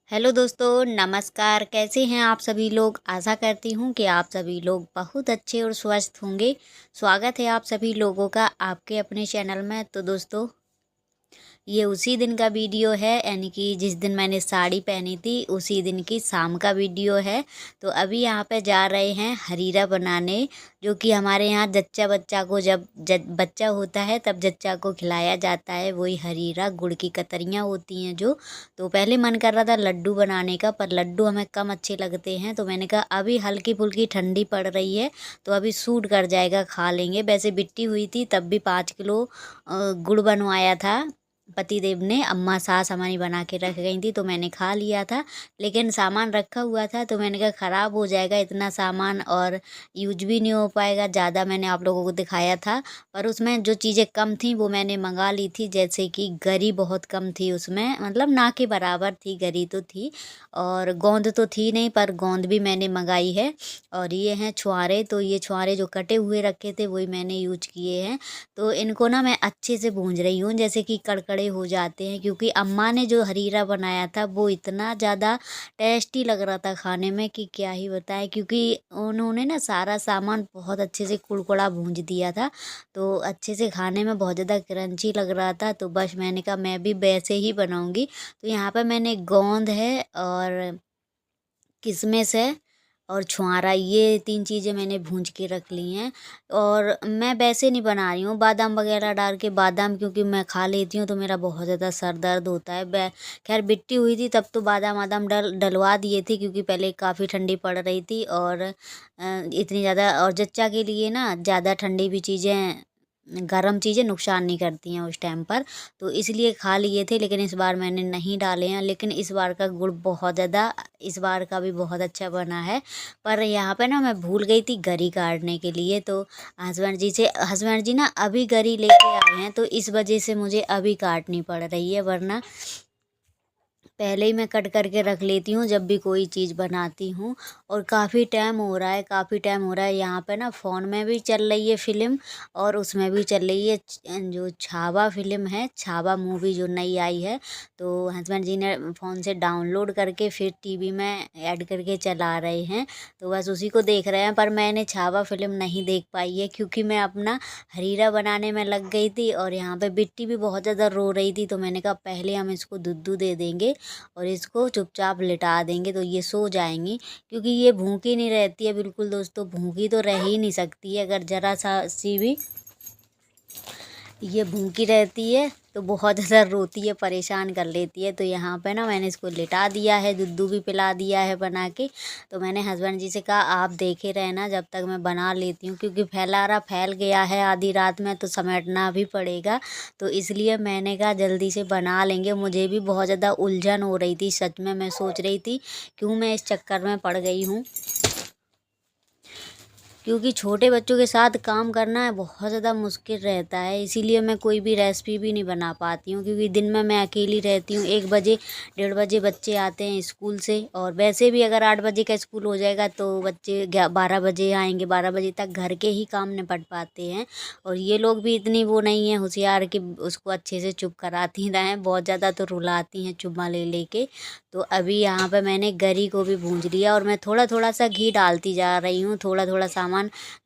Hello दोस्तों, नमस्कार। कैसे हैं आप सभी लोग? आशा करती हूँ कि आप सभी लोग बहुत अच्छे और स्वस्थ होंगे। स्वागत है आप सभी लोगों का आपके अपने चैनल में। तो दोस्तों, ये उसी दिन का वीडियो है, यानी कि जिस दिन मैंने साड़ी पहनी थी उसी दिन की शाम का वीडियो है। तो अभी यहाँ पे जा रहे हैं हरीरा बनाने, जो कि हमारे यहाँ जच्चा बच्चा को जब बच्चा होता है तब जच्चा को खिलाया जाता है। वही हरीरा गुड़ की कतरियाँ होती हैं जो। तो पहले मन कर रहा था लड्डू बनाने का, पर लड्डू हमें कम अच्छे लगते हैं, तो मैंने कहा अभी हल्की फुल्की ठंडी पड़ रही है तो अभी सूट कर जाएगा, खा लेंगे। वैसे बिट्टी हुई थी तब भी 5 किलो गुड़ बनवाया था पति देव ने। अम्मा सास हमारी बना के रख गई थी तो मैंने खा लिया था, लेकिन सामान रखा हुआ था तो मैंने कहा ख़राब हो जाएगा इतना सामान और यूज भी नहीं हो पाएगा। ज़्यादा मैंने आप लोगों को दिखाया था, पर उसमें जो चीज़ें कम थी वो मैंने मंगा ली थी। जैसे कि गरी बहुत कम थी उसमें, मतलब ना के बराबर थी, गरी तो थी और गोंद तो थी नहीं, पर गोंद भी मैंने मंगाई है। और ये हैं छुआरे, तो ये छुआरे जो कटे हुए रखे थे वही मैंने यूज किए हैं। तो इनको ना मैं अच्छे से भूंज रही हूँ, जैसे कि कड़कड़े हो जाते हैं, क्योंकि अम्मा ने जो हरीरा बनाया था वो इतना ज़्यादा टेस्टी लग रहा था खाने में कि क्या ही बताएं। क्योंकि उन्होंने ना सारा सामान बहुत अच्छे से कुड़कुड़ा भूंज दिया था, तो अच्छे से खाने में बहुत ज़्यादा क्रंची लग रहा था। तो बस मैंने कहा मैं भी वैसे ही बनाऊंगी। तो यहाँ पर मैंने गोंद है और किशमिश है और छुआरा, ये 3 चीज़ें मैंने भूंज के रख ली हैं। और मैं वैसे नहीं बना रही हूँ बादाम वगैरह डाल के। बादाम क्योंकि मैं खा लेती हूँ तो मेरा बहुत ज़्यादा सर दर्द होता है। खैर बिट्टी हुई थी तब तो बादाम वादाम डलवा दिए थे, क्योंकि पहले काफ़ी ठंडी पड़ रही थी और इतनी ज़्यादा, और जच्चा के लिए ना ज़्यादा ठंडी भी चीज़ें, गरम चीज़ें नुकसान नहीं करती हैं उस टाइम पर, तो इसलिए खा लिए थे। लेकिन इस बार मैंने नहीं डाले हैं। लेकिन इस बार का गुड़ बहुत ज़्यादा, इस बार का भी बहुत अच्छा बना है। पर यहाँ पे ना मैं भूल गई थी गरी काटने के लिए, तो हस्बैंड जी ना अभी गरी लेके आए हैं, तो इस वजह से मुझे अभी काटनी पड़ रही है, वरना पहले ही मैं कट करके रख लेती हूँ जब भी कोई चीज़ बनाती हूँ। और काफ़ी टाइम हो रहा है, काफ़ी टाइम हो रहा है। यहाँ पे ना फ़ोन में भी चल रही है फ़िल्म और उसमें भी चल रही है जो छावा फ़िल्म है, छावा मूवी जो नई आई है। तो हस्बैंड जी ने फ़ोन से डाउनलोड करके फिर टीवी में ऐड करके चला रहे हैं, तो बस उसी को देख रहे हैं। पर मैंने छावा फ़िल्म नहीं देख पाई है, क्योंकि मैं अपना हरीरा बनाने में लग गई थी और यहाँ पे बिट्टी भी बहुत ज़्यादा रो रही थी। तो मैंने कहा पहले हम इसको दूध दे देंगे और इसको चुपचाप लिटा देंगे तो ये सो जाएंगी, क्योंकि ये भूखी नहीं रहती है बिल्कुल। दोस्तों, भूखी तो रह ही नहीं सकती है, अगर ज़रा सा सी भी ये भूखी रहती है तो बहुत ज़्यादा रोती है, परेशान कर लेती है। तो यहाँ पे ना मैंने इसको लिटा दिया है, दूध भी पिला दिया है बना के। तो मैंने हस्बैंड जी से कहा आप देखे रहना जब तक मैं बना लेती हूँ, क्योंकि फैल गया है आधी रात में तो समेटना भी पड़ेगा। तो इसलिए मैंने कहा जल्दी से बना लेंगे। मुझे भी बहुत ज़्यादा उलझन हो रही थी, सच में मैं सोच रही थी क्यों मैं इस चक्कर में पड़ गई हूँ, क्योंकि छोटे बच्चों के साथ काम करना है बहुत ज़्यादा मुश्किल रहता है। इसीलिए मैं कोई भी रेसिपी भी नहीं बना पाती हूँ, क्योंकि दिन में मैं अकेली रहती हूँ। 1 बजे 1:30 बजे बच्चे आते हैं स्कूल से, और वैसे भी अगर 8 बजे का स्कूल हो जाएगा तो बच्चे 12 बजे आएंगे। 12 बजे तक घर के ही काम निपट पाते हैं। और ये लोग भी इतनी वो नहीं है होशियार कि उसको अच्छे से चुप कराती रहें, बहुत ज़्यादा तो रुलाती हैं चुम्मा ले लेके। तो अभी यहाँ पे मैंने गरी को भी भूंज लिया और मैं थोड़ा थोड़ा सा घी डालती जा रही हूँ, थोड़ा थोड़ा सामान।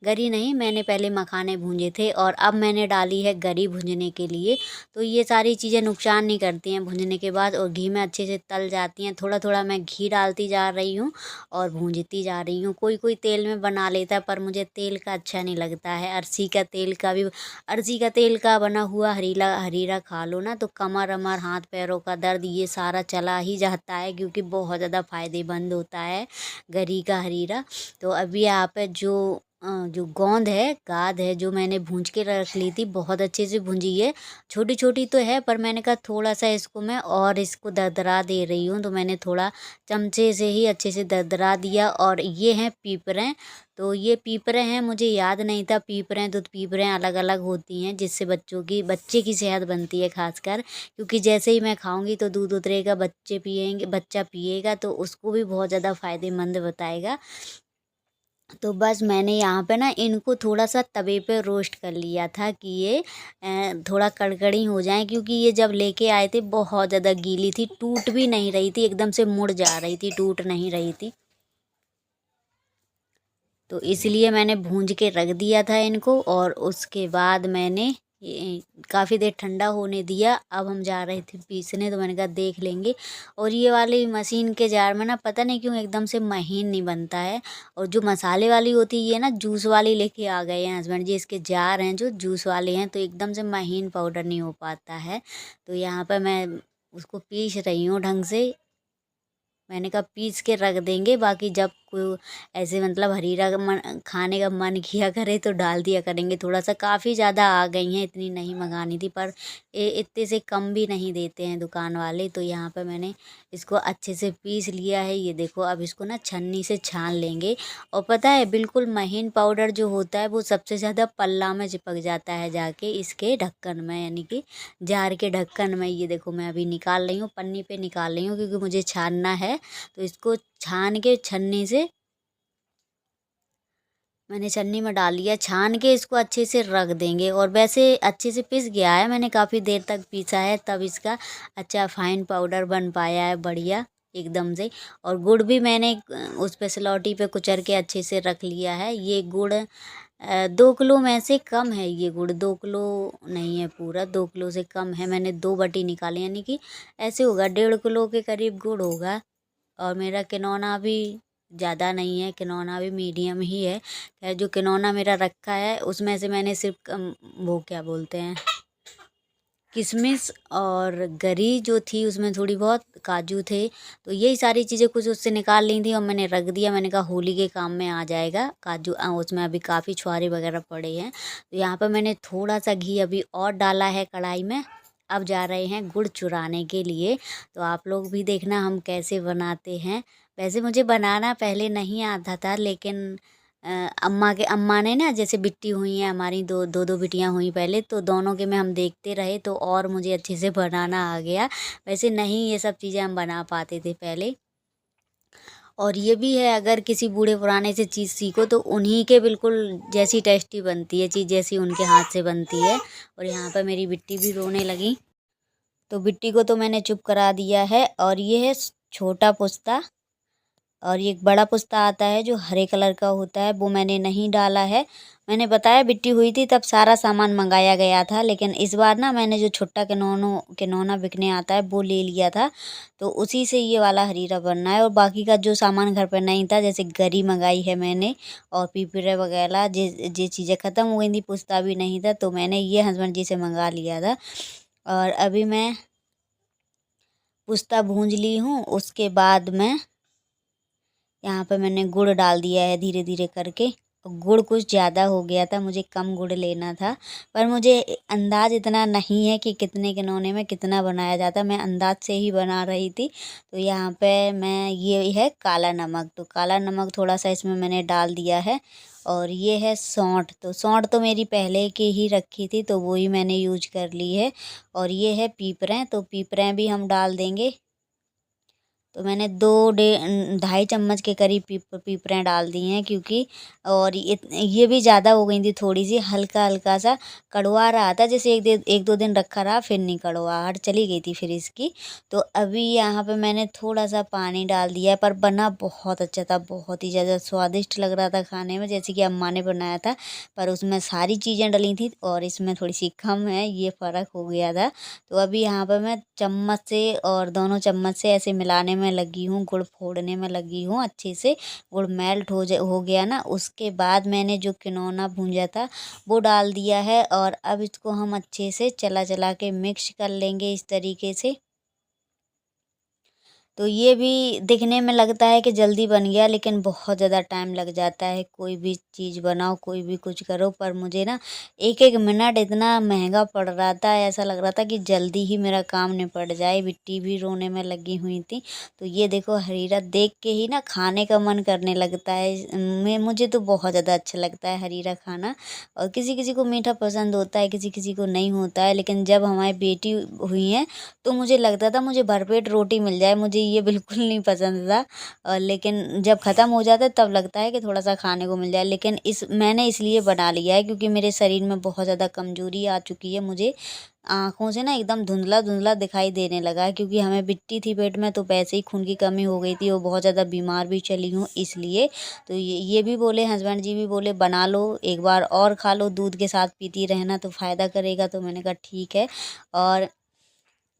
गरी नहीं, मैंने पहले मखाने भूंजे थे और अब मैंने डाली है गरी भूंजने के लिए। तो ये सारी चीज़ें नुकसान नहीं करती हैं भूंजने के बाद, और घी में अच्छे से तल जाती हैं। थोड़ा थोड़ा मैं घी डालती जा रही हूँ और भूंजती जा रही हूँ। कोई कोई तेल में बना लेता है, पर मुझे तेल का अच्छा नहीं लगता है। अरसी का तेल का बना हुआ हरीला हरीरा खा लो ना तो कमर अमर हाथ पैरों का दर्द ये सारा चला ही जाता है, क्योंकि बहुत ज़्यादा फ़ायदेमंद होता है गरी का हरीरा। तो अभी यहाँ पे जो गोंद है, गाद है, जो मैंने भूंज के रख ली थी, बहुत अच्छे से भूंजी है। छोटी छोटी तो है, पर मैंने कहा थोड़ा सा इसको मैं और इसको दरदरा दे रही हूँ, तो मैंने थोड़ा चमचे से ही अच्छे से दरदरा दिया। और ये हैं पीपरें, तो ये पीपरें हैं, मुझे याद नहीं था पीपरें, दूध पीपरें अलग अलग होती हैं, जिससे बच्चे की सेहत बनती है खासकर। क्योंकि जैसे ही मैं खाऊंगी तो दूध उतरेगा, बच्चा पिएगा तो उसको भी बहुत ज़्यादा फ़ायदेमंद बताएगा। तो बस मैंने यहाँ पे ना इनको थोड़ा सा तवे पे रोस्ट कर लिया था कि ये थोड़ा कड़कड़ी हो जाए, क्योंकि ये जब लेके आए थे बहुत ज़्यादा गीली थी, टूट भी नहीं रही थी, एकदम से मुड़ जा रही थी, टूट नहीं रही थी। तो इसलिए मैंने भूंज के रख दिया था इनको, और उसके बाद मैंने काफ़ी देर ठंडा होने दिया। अब हम जा रहे थे पीसने, तो मैंने कहा देख लेंगे। और ये वाली मशीन के जार में ना पता नहीं क्यों एकदम से महीन नहीं बनता है। और जो मसाले वाली होती है ये ना जूस वाली लेके आ गए हैं हस्बैंड जी, इसके जार हैं जो जूस वाले हैं, तो एकदम से महीन पाउडर नहीं हो पाता है। तो यहाँ पर मैं उसको पीस रही हूँ ढंग से। मैंने कहा पीस के रख देंगे, बाकी जब कोई ऐसे मतलब हरीरा का मन खाने का मन किया करे तो डाल दिया करेंगे थोड़ा सा। काफ़ी ज़्यादा आ गई हैं, इतनी नहीं मंगानी थी, पर इतने से कम भी नहीं देते हैं दुकान वाले। तो यहाँ पर मैंने इसको अच्छे से पीस लिया है, ये देखो। अब इसको ना छन्नी से छान लेंगे। और पता है बिल्कुल महीन पाउडर जो होता है वो सबसे ज़्यादा पल्ला में चिपक जाता है जाके इसके ढक्कन में, यानी कि जार के ढक्कन में। ये देखो मैं अभी निकाल रही हूँ, पन्नी पे निकाल रही हूँ क्योंकि मुझे छानना है। तो इसको छान के छन्नी से मैंने छन्नी में डाल लिया, छान के इसको अच्छे से रख देंगे। और वैसे अच्छे से पिस गया है, मैंने काफ़ी देर तक पीसा है, तब इसका अच्छा फाइन पाउडर बन पाया है बढ़िया एकदम से। और गुड़ भी मैंने उस पे सिलौटी पे कुचर के अच्छे से रख लिया है। ये गुड़ 2 किलो में से कम है, ये गुड़ 2 किलो नहीं है पूरा, 2 किलो से कम है। मैंने 2 बटी निकाली, यानी कि ऐसे होगा 1.5 किलो के करीब गुड़ होगा। और मेरा किनौना भी ज़्यादा नहीं है, किनौना भी मीडियम ही है। खैर जो किनौना मेरा रखा है उसमें से मैंने सिर्फ वो क्या बोलते हैं, किशमिश और गरी जो थी उसमें थोड़ी बहुत, काजू थे, तो यही सारी चीज़ें कुछ उससे निकाल ली थी और मैंने रख दिया। मैंने कहा होली के काम में आ जाएगा काजू। उसमें अभी काफ़ी छुहारे वगैरह पड़े हैं। तो यहाँ पर मैंने थोड़ा सा घी अभी और डाला है कढ़ाई में। अब जा रहे हैं गुड़ चुराने के लिए। तो आप लोग भी देखना हम कैसे बनाते हैं। वैसे मुझे बनाना पहले नहीं आता था, लेकिन अम्मा ने ना, जैसे बिट्टी हुई हैं हमारी, दो बिटियां हुई पहले, तो दोनों के में हम देखते रहे तो और मुझे अच्छे से बनाना आ गया। वैसे नहीं ये सब चीज़ें हम बना पाते थे पहले। और ये भी है, अगर किसी बूढ़े पुराने से चीज़ सीखो तो उन्हीं के बिल्कुल जैसी टेस्टी बनती है चीज़, जैसी उनके हाथ से बनती है। और यहाँ पर मेरी बिट्टी भी रोने लगी, तो बिट्टी को तो मैंने चुप करा दिया है। और ये है छोटा पुस्ता, और ये एक बड़ा पुस्ता आता है जो हरे कलर का होता है, वो मैंने नहीं डाला है। मैंने बताया बिट्टी हुई थी तब सारा सामान मंगाया गया था, लेकिन इस बार ना मैंने जो छुट्टा किनौना बिकने आता है वो ले लिया था, तो उसी से ये वाला हरीरा बनना है। और बाकी का जो सामान घर पर नहीं था, जैसे गरी मंगाई है मैंने और पीपरे वगैरह, जे चीज़ें ख़त्म हो गई थी, पुस्ता भी नहीं था, तो मैंने ये हस्बैंड जी से मंगा लिया था। और अभी मैं पुस्ता भूंज ली हूँ, उसके बाद मैं यहाँ पे मैंने गुड़ डाल दिया है धीरे धीरे करके। गुड़ कुछ ज़्यादा हो गया था, मुझे कम गुड़ लेना था, पर मुझे अंदाज़ इतना नहीं है कि कितने किनौने में कितना बनाया जाता, मैं अंदाज से ही बना रही थी। तो यहाँ पे मैं, ये है काला नमक, तो काला नमक थोड़ा सा इसमें मैंने डाल दिया है। और ये है सौंठ, तो सौंठ तो मेरी पहले की ही रखी थी तो वो ही मैंने यूज कर ली है। और ये है पीपरें, तो पीपरें भी हम डाल देंगे। तो मैंने 2-2.5 चम्मच के करीब पीपरें डाल दी हैं, क्योंकि और ये भी ज़्यादा हो गई थी थोड़ी सी, हल्का हल्का सा कड़वा रहा था, जैसे एक दो दिन रखा रहा फिर नहीं, कड़वाहट चली गई थी फिर इसकी। तो अभी यहाँ पे मैंने थोड़ा सा पानी डाल दिया है, पर बना बहुत अच्छा था, बहुत ही ज़्यादा स्वादिष्ट लग रहा था खाने में, जैसे कि अम्मा ने बनाया था, पर उसमें सारी चीज़ें डली थी और इसमें थोड़ी सी कम है, ये फ़र्क हो गया था। तो अभी यहाँ पर मैं चम्मच से और दोनों चम्मच से ऐसे मिलाने में लगी हूँ, गुड़ फोड़ने में लगी हूँ अच्छे से। गुड़ मेल्ट हो गया ना, उसके बाद मैंने जो किनौना भूंजा था वो डाल दिया है। और अब इसको हम अच्छे से चला चला के मिक्स कर लेंगे इस तरीके से। तो ये भी दिखने में लगता है कि जल्दी बन गया, लेकिन बहुत ज़्यादा टाइम लग जाता है कोई भी चीज़ बनाओ, कोई भी कुछ करो। पर मुझे ना एक एक मिनट इतना महंगा पड़ रहा था, ऐसा लग रहा था कि जल्दी ही मेरा काम निपट जाए। बिट्टी भी रोने में लगी हुई थी। तो ये देखो हरीरा देख के ही ना खाने का मन करने लगता है। मुझे तो बहुत ज़्यादा अच्छा लगता है हरीरा खाना। और किसी किसी को मीठा पसंद होता है, किसी किसी को नहीं होता है, लेकिन जब हमारी बेटी हुई है तो मुझे लगता था मुझे भरपेट रोटी मिल जाए, मुझे ये बिल्कुल नहीं पसंद था। लेकिन जब ख़त्म हो जाता है तब लगता है कि थोड़ा सा खाने को मिल जाए, लेकिन मैंने इसलिए बना लिया है क्योंकि मेरे शरीर में बहुत ज़्यादा कमज़ोरी आ चुकी है। मुझे आँखों से ना एकदम धुंधला धुंधला दिखाई देने लगा है, क्योंकि हमें बिट्टी थी पेट में, तो वैसे ही खून की कमी हो गई थी और बहुत ज़्यादा बीमार भी चली हूँ इसलिए। तो ये भी बोले, हस्बैंड जी भी बोले बना लो एक बार और खा लो, दूध के साथ पीती रहना तो फ़ायदा करेगा। तो मैंने कहा ठीक है। और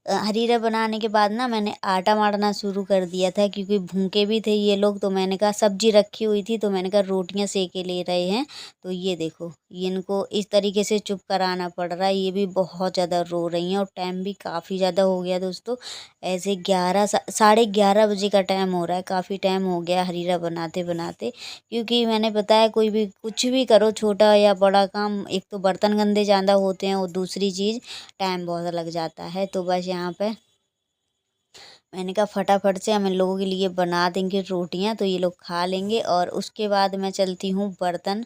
हरीरा बनाने के बाद ना मैंने आटा मारना शुरू कर दिया था, क्योंकि भूखे भी थे ये लोग। तो मैंने कहा सब्जी रखी हुई थी, तो मैंने कहा रोटियां सेके ले रहे हैं। तो ये देखो, ये इनको इस तरीके से चुप कराना पड़ रहा है। ये भी बहुत ज़्यादा रो रही हैं और टाइम भी काफ़ी ज़्यादा हो गया दोस्तों। ऐसे 11 साढ़े 11 बजे का टाइम हो रहा है, काफ़ी टाइम हो गया हरीरा बनाते बनाते। क्योंकि मैंने बताया कोई भी कुछ भी करो, छोटा या बड़ा काम, एक तो बर्तन गंदे ज़्यादा होते हैं और दूसरी चीज़ टाइम बहुत लग जाता है। तो बस यहाँ पे मैंने कहा फटाफट से हम इन लोगों के लिए बना देंगे रोटियां, तो ये लोग खा लेंगे। और उसके बाद मैं चलती हूँ बर्तन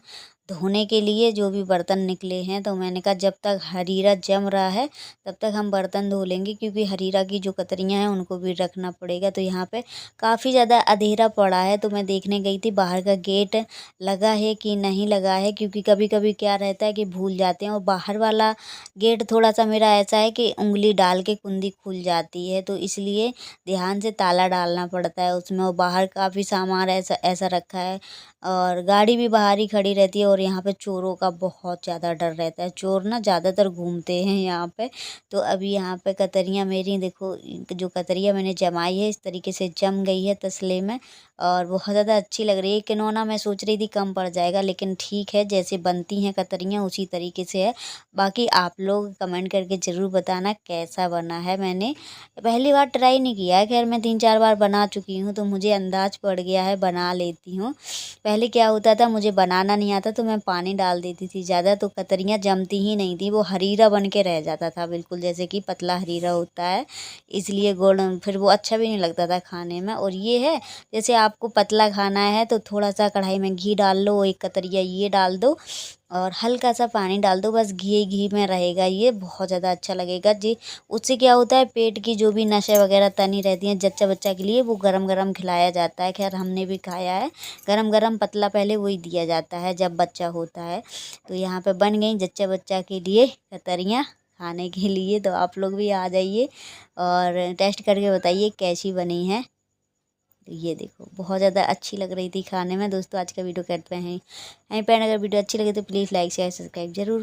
धोने के लिए, जो भी बर्तन निकले हैं। तो मैंने कहा जब तक हरीरा जम रहा है तब तक हम बर्तन धो लेंगे, क्योंकि हरीरा की जो कतरियाँ हैं उनको भी रखना पड़ेगा। तो यहाँ पे काफ़ी ज़्यादा अंधेरा पड़ा है, तो मैं देखने गई थी बाहर का गेट लगा है कि नहीं लगा है, क्योंकि कभी कभी क्या रहता है कि भूल जाते हैं। और बाहर वाला गेट थोड़ा सा मेरा ऐसा है कि उंगली डाल के कुंडी खुल जाती है, तो इसलिए ध्यान से ताला डालना पड़ता है उसमें। और बाहर काफ़ी सामान ऐसा ऐसा रखा है, और गाड़ी भी बाहर ही खड़ी रहती है। और यहाँ पे चोरों का बहुत ज़्यादा डर रहता है, चोर ना ज़्यादातर घूमते हैं यहाँ पे। तो अभी यहाँ पे कतरियाँ मेरी देखो, जो कतरियाँ मैंने जमाई है इस तरीके से जम गई है तसले में, और बहुत ज़्यादा अच्छी लग रही है। किनौना मैं सोच रही थी कम पड़ जाएगा, लेकिन ठीक है, जैसे बनती हैं कतरियाँ उसी तरीके से है। बाकी आप लोग कमेंट करके ज़रूर बताना कैसा बना है। मैंने पहली बार ट्राई नहीं किया है, खैर मैं 3-4 बार बना चुकी हूँ, तो मुझे अंदाज़ पड़ गया है, बना लेती हूँ। पहले क्या होता था, मुझे बनाना नहीं आता तो मैं पानी डाल देती थी ज़्यादा, तो कतरियाँ जमती ही नहीं थी, वो हरीरा बन के रह जाता था बिल्कुल, जैसे कि पतला हरीरा होता है। इसलिए गुड़ फिर वो अच्छा भी नहीं लगता था खाने में। और ये है, जैसे आपको पतला खाना है तो थोड़ा सा कढ़ाई में घी डाल लो, एक कतरिया ये डाल दो और हल्का सा पानी डाल दो, बस घी घी में रहेगा, ये बहुत ज़्यादा अच्छा लगेगा जी। उससे क्या होता है, पेट की जो भी नशे वगैरह तनी रहती हैं जच्चा बच्चा के लिए, वो गरम गरम खिलाया जाता है। खैर हमने भी खाया है, गरम गरम पतला पहले वही दिया जाता है जब बच्चा होता है। तो यहाँ पे बन गई जच्चा बच्चा के लिए कतरियाँ खाने के लिए। तो आप लोग भी आ जाइए और टेस्ट करके बताइए कैसी बनी है। तो ये देखो, बहुत ज़्यादा अच्छी लग रही थी खाने में। दोस्तों आज का वीडियो करते हैं यहीं पे। अगर वीडियो अच्छी लगे तो प्लीज़ लाइक शेयर सब्सक्राइब जरूर